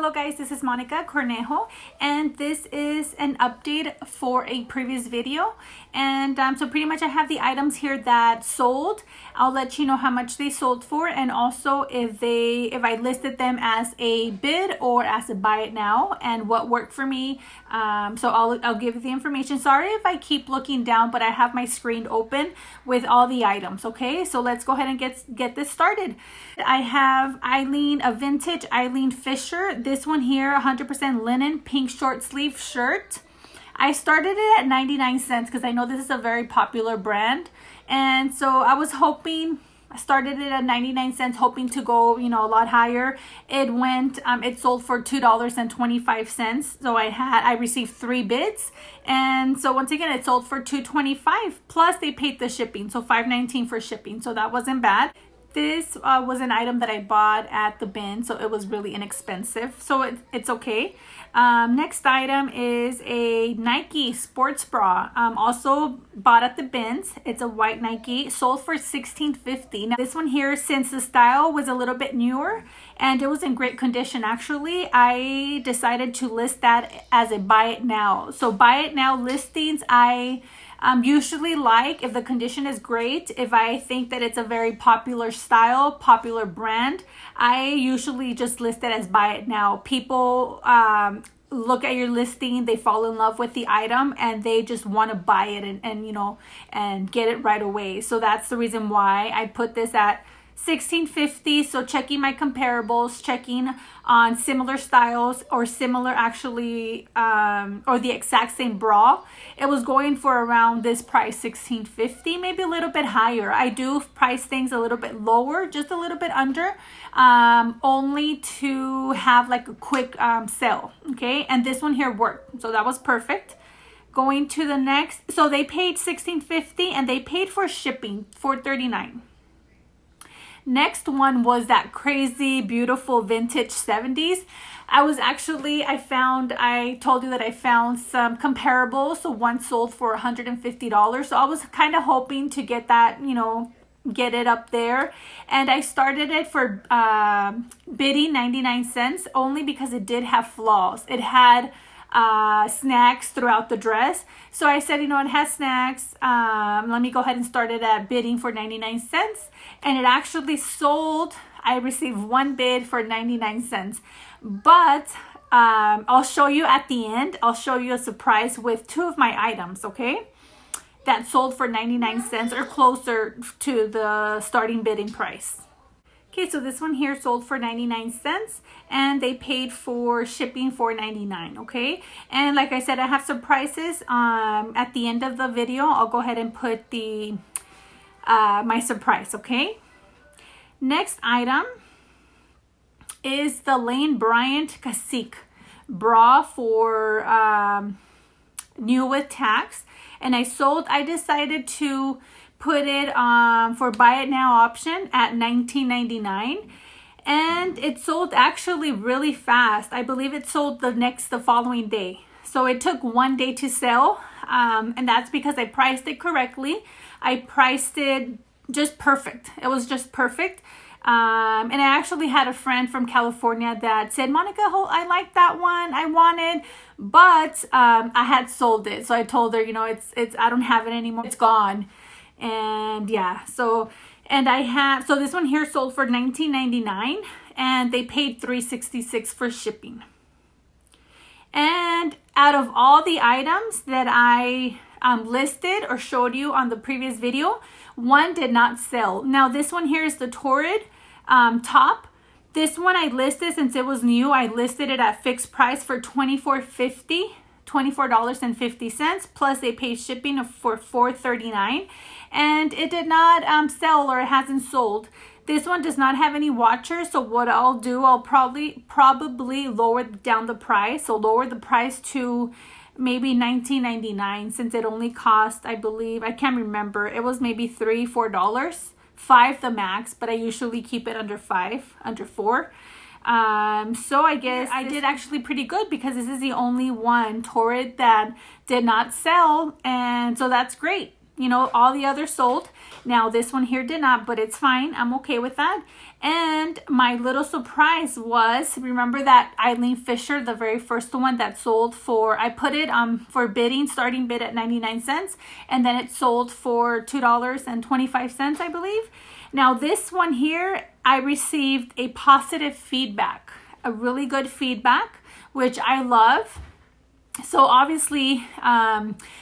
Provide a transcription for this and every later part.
Hello guys, this is Monica Cornejo and this is an update for a previous video. And so pretty much I have the items here that sold. I'll let you know how much they sold for, and also if I listed them as a bid or as a buy it now and what worked for me. So I'll give you the information. Sorry if I keep looking down, but I have my screen open with all the items. Okay, so let's go ahead and get this started. I have a vintage Eileen Fisher. This one here, 100% linen, pink short sleeve shirt. I started it at 99 cents because I know this is a very popular brand. And so I was hoping, I started it at 99 cents, hoping to go, a lot higher. It sold for $2.25. So I received 3 bids. And so once again, it sold for $2.25 plus they paid the shipping. So $5.19 for shipping. So that wasn't bad. This was an item that I bought at the bin, so it was really inexpensive. So it's okay. Next item is a Nike sports bra. Also bought at the bins. It's a white Nike, sold for $16.50. Now this one here, since the style was a little bit newer and it was in great condition actually, I decided to list that as a buy it now. So buy it now listings, I usually like if the condition is great. If I think that it's a very popular style, popular brand, I usually just list it as buy it now. People look at your listing, they fall in love with the item and they just want to buy it and get it right away. So that's the reason why I put this at $16.50. So checking my comparables, checking on similar styles or similar actually or the exact same bra, it was going for around this price, $16.50, maybe a little bit higher. I do price things a little bit lower, just a little bit under, only to have like a quick sale. Okay, and this one here worked, so that was perfect. Going to the next, so they paid $16.50 and they paid for shipping $4.39. Next one was that crazy beautiful vintage 70s. I told you that I found some comparables. So one sold for $150. So I was kind of hoping to get that, get it up there. And I started it for bidding 99 cents only because it did have flaws. It had snacks throughout the dress. So I said, it has snacks. Let me go ahead and start it at bidding for 99 cents. And it actually sold. I received 1 bid for 99 cents. But I'll show you at the end. I'll show you a surprise with 2 of my items, okay? That sold for 99 cents or closer to the starting bidding price. Okay, so this one here sold for 99 cents and they paid for shipping $4.99, okay? And like I said, I have some prices at the end of the video. I'll go ahead and put the my surprise, okay? Next item is the Lane Bryant Cacique bra for new with tax. And I decided to put it for buy it now option at $19.99, and it sold actually really fast. I believe it sold the following day. So it took 1 day to sell, and that's because I priced it correctly. I priced it just perfect. It was just perfect. And I actually had a friend from California that said, Monica, I like that one, I want it, but I had sold it. So I told her, I don't have it anymore, it's gone. And yeah, so this one here sold for $19.99 and they paid $3.66 for shipping. And out of all the items that I listed or showed you on the previous video, one did not sell. Now this one here is the Torrid top. This one I listed, since it was new, I listed it at fixed price for $24.50 plus they paid shipping for $4.39, and it did not sell, or it hasn't sold. This one does not have any watchers, so what I'll do, I'll probably lower down the price. So lower the price to maybe $19.99, since it only cost, I believe, I can't remember, it was maybe $3-4, $5 the max, but I usually keep it under $4. So I guess I did actually pretty good because this is the only one Torrid that did not sell, and so that's great. You know, all the others sold. Now this one here did not, but it's fine. I'm okay with that. And my little surprise was, remember that Eileen Fisher, the very first one that sold for, I put it for bidding, starting bid at 99 cents, and then it sold for $2.25, I believe. Now this one here, I received a positive feedback, a really good feedback, which I love. So obviously,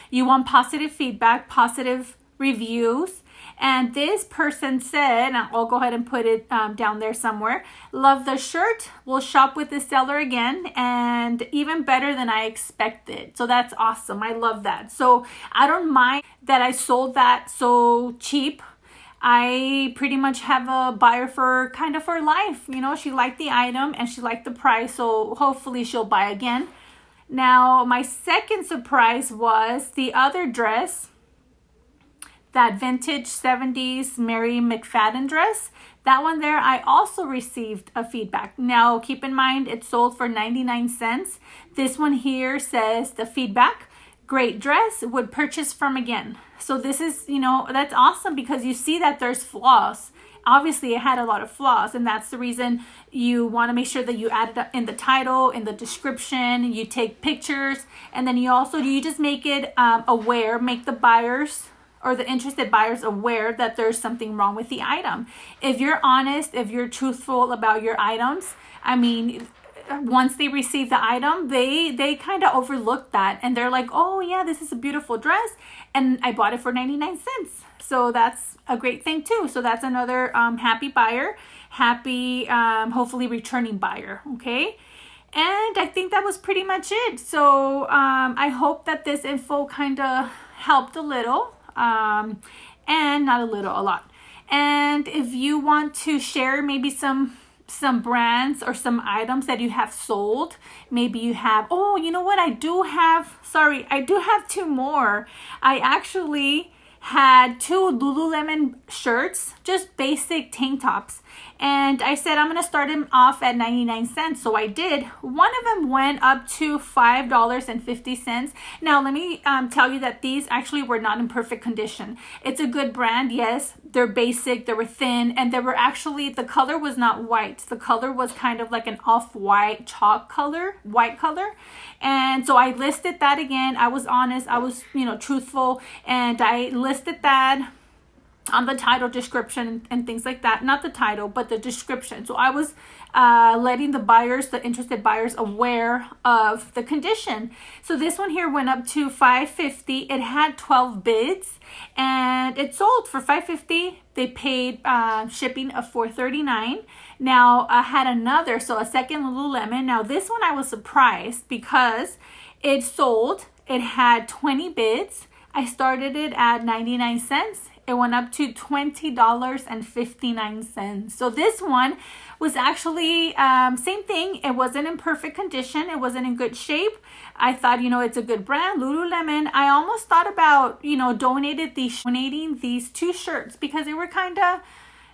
you want positive feedback, positive reviews. And this person said, and I'll go ahead and put it down there somewhere, love the shirt, will shop with the seller again, and even better than I expected. So that's awesome. I love that. So I don't mind that I sold that so cheap. I pretty much have a buyer for kind of for life. You know, she liked the item and she liked the price. So hopefully she'll buy again. Now, my second surprise was the other dress, that vintage 70s Mary McFadden dress. That one there, I also received a feedback. Now, keep in mind, it sold for 99 cents. This one here says the feedback, great dress, would purchase from again. So this is, you know, that's awesome because you see that there's flaws. Obviously, it had a lot of flaws, and that's the reason you want to make sure that you add it up in the title, in the description, you take pictures, and then you just make it aware, make the buyers or the interested buyers aware that there's something wrong with the item. If you're honest, if you're truthful about your items, I mean, once they receive the item, they kind of overlook that, and they're like, oh yeah, this is a beautiful dress, and I bought it for 99 cents. So that's a great thing too. So that's another happy buyer, happy, hopefully returning buyer. Okay. And I think that was pretty much it. So I hope that this info kind of helped a little, and not a little, a lot. And if you want to share maybe some brands or some items that you have sold, maybe you have, oh, you know what, I do have two more. I actually had 2 Lululemon shirts, just basic tank tops, and I said I'm gonna start them off at 99 cents. So I did. One of them went up to $5.50. Now let me tell you that these actually were not in perfect condition. It's a good brand, yes. They're basic, they were thin, and they were actually, the color was not white. The color was kind of like an off-white chalk color, white color. And so I listed that again. I was honest, I was, you know, truthful, and I listed that on the title, description, and things like that. Not the title, but the description. So I was letting the buyers, the interested buyers, aware of the condition. So this one here went up to $5.50. It had 12 bids, and it sold for $5.50. They paid shipping of $4.39. Now I had another, so a second Lululemon. Now this one I was surprised because it sold. It had 20 bids. I started it at 99 cents. It went up to $20.59. So this one was actually same thing. It wasn't in perfect condition. It wasn't in good shape. I thought, you know, it's a good brand, Lululemon. I almost thought about, you know, donating these 2 shirts because they were kind of,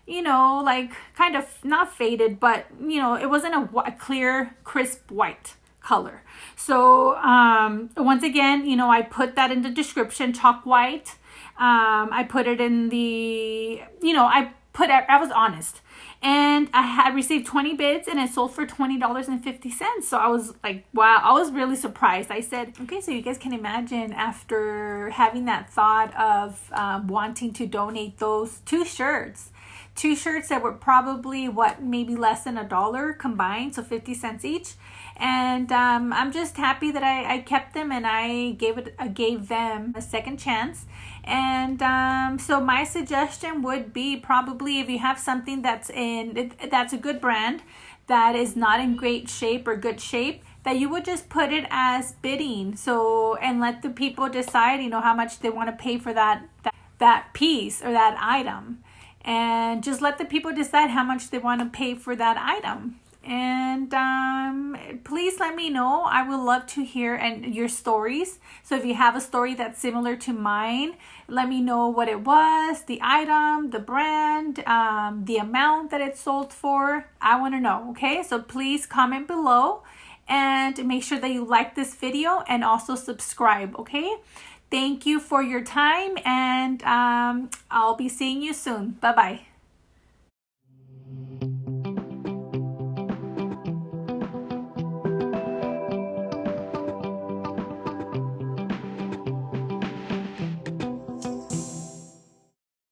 you know, like kind of not faded, but, you know, it wasn't a clear, crisp white color. So once again, you know, I put that in the description, chalk white. I put it in the, you know, I was honest, and I had received 20 bids and it sold for $20.50. So I was like, wow, I was really surprised. I said, okay, so you guys can imagine after having that thought of wanting to donate those 2 shirts that were probably maybe less than $1 combined, so 50 cents each. And I'm just happy that I kept them, and I gave them a second chance. And so my suggestion would be, probably if you have something that's a good brand that is not in great shape or good shape, that you would just put it as bidding. So, and let the people decide, you know, how much they want to pay for that piece or that item. And just let the people decide how much they want to pay for that item. And please let me know. I would love to hear your stories. So if you have a story that's similar to mine, let me know what it was, the item, the brand, the amount that it sold for. I want to know, okay? So please comment below and make sure that you like this video and also subscribe, okay? Thank you for your time, and I'll be seeing you soon. Bye-bye.